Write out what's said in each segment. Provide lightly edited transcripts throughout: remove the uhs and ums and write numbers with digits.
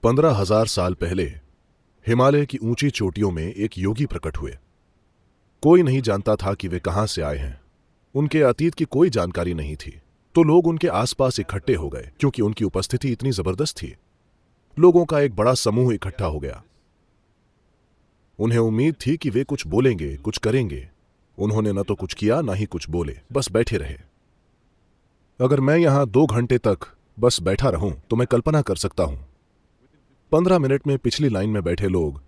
15,000 साल पहले हिमालय की ऊंची चोटियों में एक योगी प्रकट हुए। कोई नहीं जानता था कि वे कहां से आए हैं। उनके अतीत की कोई जानकारी नहीं थी, तो लोग उनके आसपास इकट्ठे हो गए क्योंकि उनकी उपस्थिति इतनी जबरदस्त थी। लोगों का एक बड़ा समूह इकट्ठा हो गया। उन्हें उम्मीद थी कि वे कुछ बोलेंगे, कुछ करेंगे। उन्होंने न तो कुछ किया, ना ही कुछ बोले, बस बैठे रहे। अगर मैं यहां 2 घंटे तक बस बैठा रहूं तो मैं कल्पना कर सकता हूं 15 मिनट में पिछली लाइन में बैठे लोग,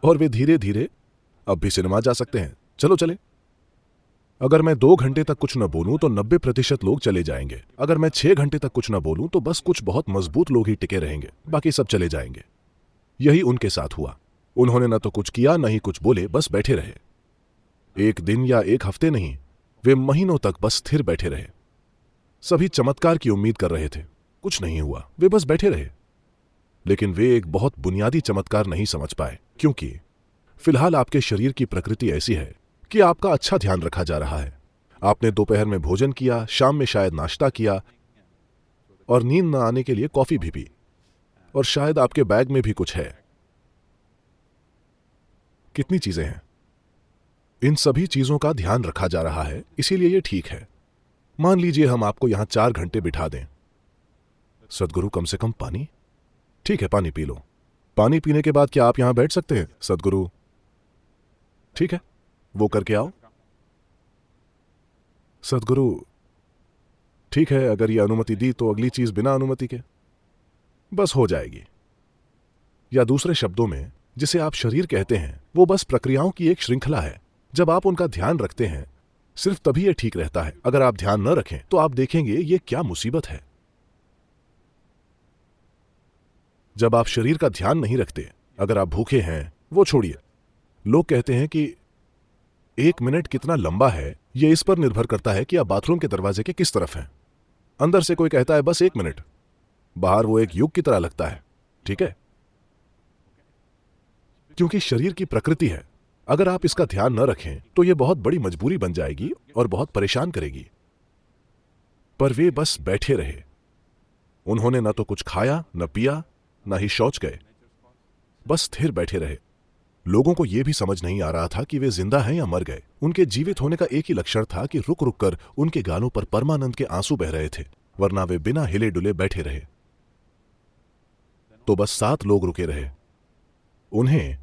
और वे धीरे धीरे अब भी सिनेमा जा सकते हैं, चलो चले। अगर मैं 2 घंटे तक कुछ न बोलूं तो 90% लोग चले जाएंगे। अगर मैं 6 घंटे तक कुछ न बोलूं तो बस कुछ बहुत मजबूत लोग ही टिके रहेंगे, बाकी सब चले जाएंगे। यही उनके साथ हुआ। उन्होंने न तो कुछ किया, न ही कुछ बोले, बस बैठे रहे। एक दिन या एक हफ्ते नहीं, वे महीनों तक बस स्थिर बैठे रहे। सभी चमत्कार की उम्मीद कर रहे थे, कुछ नहीं हुआ, वे बस बैठे रहे। लेकिन वे एक बहुत बुनियादी चमत्कार नहीं समझ पाए, क्योंकि फिलहाल आपके शरीर की प्रकृति ऐसी है कि आपका अच्छा ध्यान रखा जा रहा है। आपने दोपहर में भोजन किया, शाम में शायद नाश्ता किया, और नींद न आने के लिए कॉफी भी पी, और शायद आपके बैग में भी कुछ है। कितनी चीजें हैं। इन सभी चीजों का ध्यान रखा जा रहा है, इसीलिए यह ठीक है। मान लीजिए हम आपको यहां 4 घंटे बिठा दें। सद्गुरु, कम से कम पानी? ठीक है, पानी पी लो। पानी पीने के बाद क्या आप यहां बैठ सकते हैं? सद्गुरु, ठीक है, वो करके आओ। सद्गुरु, ठीक है, अगर ये अनुमति दी तो अगली चीज बिना अनुमति के बस हो जाएगी। या दूसरे शब्दों में, जिसे आप शरीर कहते हैं, वो बस प्रक्रियाओं की एक श्रृंखला है। जब आप उनका ध्यान रखते हैं, सिर्फ तभी यह ठीक रहता है। अगर आप ध्यान न रखें तो आप देखेंगे ये क्या मुसीबत है। जब आप शरीर का ध्यान नहीं रखते, अगर आप भूखे हैं, वो छोड़िए। लोग कहते हैं कि 1 मिनट कितना लंबा है, यह इस पर निर्भर करता है कि आप बाथरूम के दरवाजे के किस तरफ हैं। अंदर से कोई कहता है बस 1 मिनट, बाहर वो एक युग की तरह लगता है। ठीक है, क्योंकि शरीर की प्रकृति है। अगर आप इसका ध्यान न रखें तो यह बहुत बड़ी मजबूरी बन जाएगी और बहुत परेशान करेगी। पर वे बस बैठे रहे। उन्होंने न तो कुछ खाया, न पिया, न ही शौच गए, बस स्थिर बैठे रहे। लोगों को यह भी समझ नहीं आ रहा था कि वे जिंदा हैं या मर गए। उनके जीवित होने का एक ही लक्षण था कि रुक रुक कर उनके गालों पर परमानंद के आंसू बह रहे थे, वरना वे बिना हिले डुले बैठे रहे। तो बस 7 लोग रुके रहे। उन्हें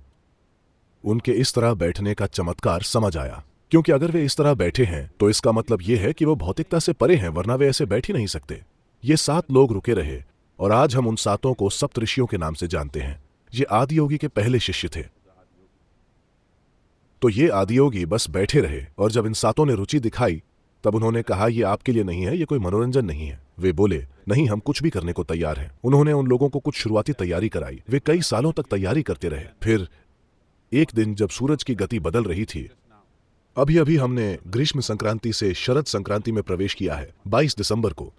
उनके इस तरह बैठने का चमत्कार समझ आया, क्योंकि अगर वे इस तरह बैठे हैं तो इसका मतलब यह है कि वो भौतिकता से परे हैं, वरना वे ऐसे बैठ ही नहीं सकते। ये 7 लोग रुके रहे, और आज हम उन 7 को सप्तऋषियों के नाम से जानते हैं। ये आदियोगी के पहले शिष्य थे। तो ये आदियोगी बस बैठे रहे, और जब इन 7 ने रुचि दिखाई तब उन्होंने कहा, यह आपके लिए नहीं है, यह कोई मनोरंजन नहीं है। वे बोले, नहीं, हम कुछ भी करने को तैयार हैं। उन्होंने उन लोगों को कुछ शुरुआती तैयारी कराई। वे कई सालों तक तैयारी करते रहे। फिर एक दिन जब सूरज की गति बदल रही थी, अभी अभी हमने ग्रीष्म संक्रांति से शरद संक्रांति में प्रवेश किया है, 22 दिसंबर को।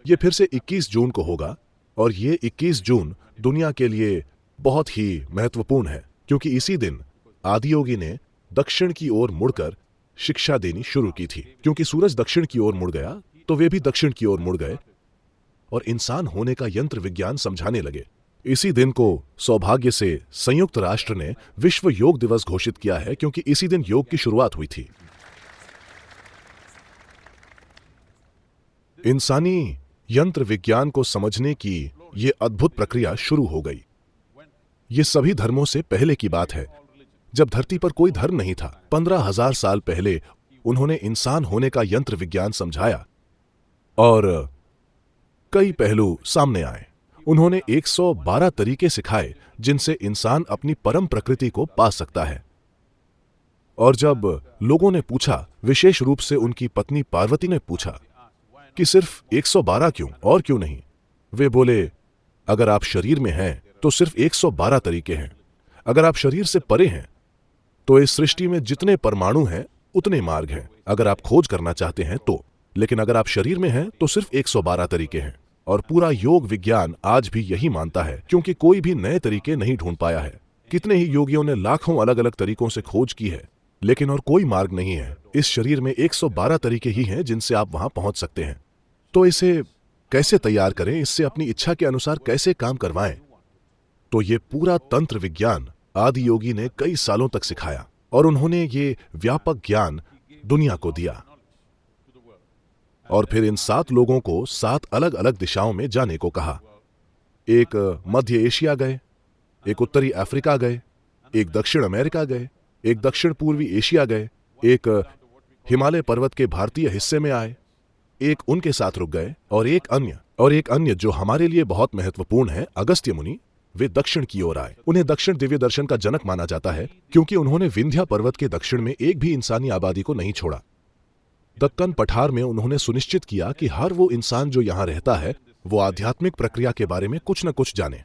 यह फिर से 21 जून को होगा, और ये 21 जून दुनिया के लिए बहुत ही महत्वपूर्ण है, क्योंकि इसी दिन आदियोगी ने दक्षिण की ओर मुड़कर शिक्षा देनी शुरू की थी। क्योंकि सूरज दक्षिण की ओर मुड़ गया तो वे भी दक्षिण की ओर मुड़ गए और इंसान होने का यंत्र विज्ञान समझाने लगे। इसी दिन को सौभाग्य से संयुक्त राष्ट्र ने विश्व योग दिवस घोषित किया है, क्योंकि इसी दिन योग की शुरुआत हुई थी। इंसानी यंत्र विज्ञान को समझने की यह अद्भुत प्रक्रिया शुरू हो गई। ये सभी धर्मों से पहले की बात है, जब धरती पर कोई धर्म नहीं था। 15,000 साल पहले उन्होंने इंसान होने का यंत्र विज्ञान समझाया, और कई पहलू सामने आए। उन्होंने 112 तरीके सिखाए जिनसे इंसान अपनी परम प्रकृति को पा सकता है। और जब लोगों ने पूछा, विशेष रूप से उनकी पत्नी पार्वती ने पूछा कि सिर्फ 112 क्यों, और क्यों नहीं, वे बोले, अगर आप शरीर में हैं तो सिर्फ 112 तरीके हैं। अगर आप शरीर से परे हैं तो इस सृष्टि में जितने परमाणु हैं उतने मार्ग हैं, अगर आप खोज करना चाहते हैं तो। लेकिन अगर आप शरीर में हैं तो सिर्फ 112 तरीके हैं। और पूरा योग विज्ञान आज भी यही मानता है, क्योंकि कोई भी नए तरीके नहीं ढूंढ पाया है। कितने ही योगियों ने लाखों अलग अलग तरीकों से खोज की है, लेकिन और कोई मार्ग नहीं है। इस शरीर में 112 तरीके ही हैं जिनसे आप वहां पहुंच सकते हैं। तो इसे कैसे तैयार करें, इससे अपनी इच्छा के अनुसार कैसे काम करवाएं। तो ये पूरा तंत्र विज्ञान आदि योगी ने कई सालों तक सिखाया और उन्होंने ये व्यापक ज्ञान दुनिया को दिया। और फिर इन 7 लोगों को 7 अलग अलग दिशाओं में जाने को कहा। एक मध्य एशिया गए, एक उत्तरी अफ्रीका गए, एक दक्षिण अमेरिका गए, एक दक्षिण पूर्वी एशिया गए, एक हिमालय पर्वत के भारतीय हिस्से में आए, एक उनके साथ रुक गए, और एक अन्य जो हमारे लिए बहुत महत्वपूर्ण है, अगस्त्य मुनि, वे दक्षिण की ओर आए। उन्हें दक्षिण दिव्य दर्शन का जनक माना जाता है क्योंकि उन्होंने विंध्या पर्वत के दक्षिण में एक भी इंसानी आबादी को नहीं छोड़ा। दक्कन पठार में उन्होंने सुनिश्चित किया कि हर वो इंसान जो यहां रहता है वो आध्यात्मिक प्रक्रिया के बारे में कुछ न कुछ जाने।